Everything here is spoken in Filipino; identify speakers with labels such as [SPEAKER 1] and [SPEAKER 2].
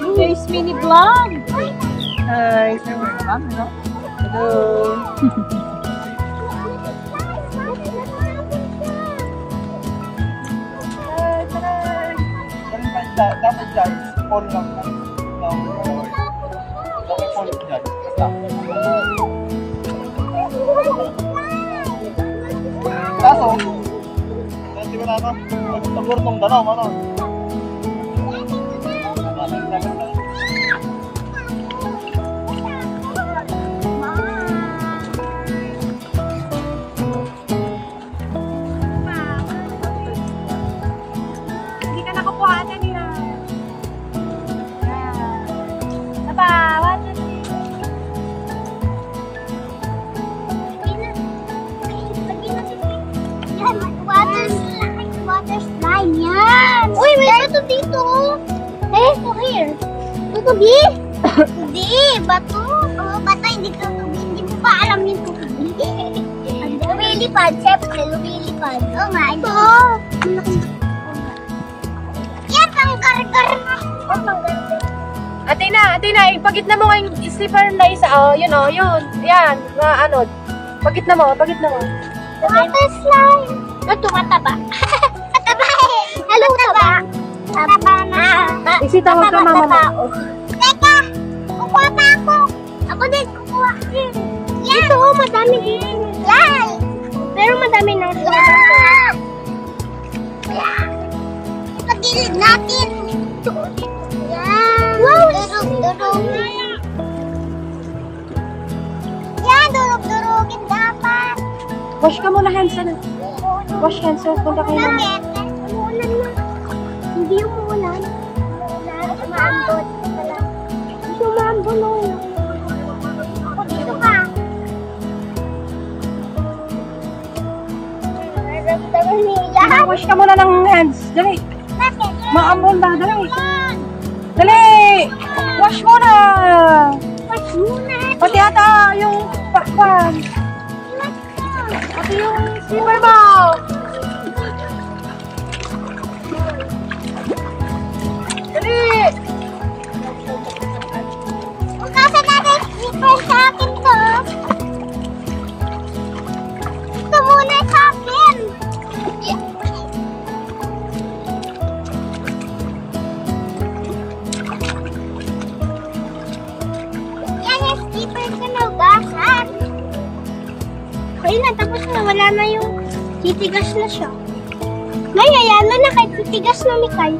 [SPEAKER 1] Guys, mini vlog. Hi, sir, welcome. Hello.
[SPEAKER 2] Dapat dyan, phone lang ng dapat phone dyan. Kaso, hindi mo na ano, nagtagor tong dalaw, ano?
[SPEAKER 1] Hindi ka nakukuhaan nila. Nabawan na
[SPEAKER 3] Water slime yan. Uy, may bato dito. Eh, here. Tutubi? Hindi, bato. Oh, bato, hindi tutubi. Hindi mo pa alam yung tutubi. Lumilipad, syempre, lumilipad. Oo nga, ito. Yan, panggar-gar na.
[SPEAKER 1] Athena, ipagitna mo yung slipper na isa. Oh, yun. Yan, na ano. Pagitna mo.
[SPEAKER 3] Water slime. Ito, mataba. Mataba eh. Hello, mataba. Mataba na.
[SPEAKER 1] Isita mo ka, mama.
[SPEAKER 3] Teka, kukuha pa ako. Ako din, kukuha. Yan. Ito, madami din. Yan. Pero madami na. Yan. Pagilid natin. Yan. Wow, durug-durug. Yan, durug-durugin dapat.
[SPEAKER 1] Wash ka muna hands, ano? Wash hands, so punta kayo na.
[SPEAKER 3] Bakit? Umuulan na. Hindi umuulan. Umaambon. Hindi umaambon o. Ako dito ka. Naramdaman niya.
[SPEAKER 1] Wash ka muna ng hands. Dali.
[SPEAKER 3] Bakit?
[SPEAKER 1] Maambon ba? Dali. Dali! Wash muna!
[SPEAKER 3] Wash muna.
[SPEAKER 1] Pati ata yung pakpan. Pati yung slipper mo. Dali!
[SPEAKER 3] Kasi natin slipper sa akin to. Ito muna sa akin. Yan yung slipper ko na ugasan. Okay na, tapos na. Wala na yung titigas na siya. May ayan na kahit titigas na Mikay.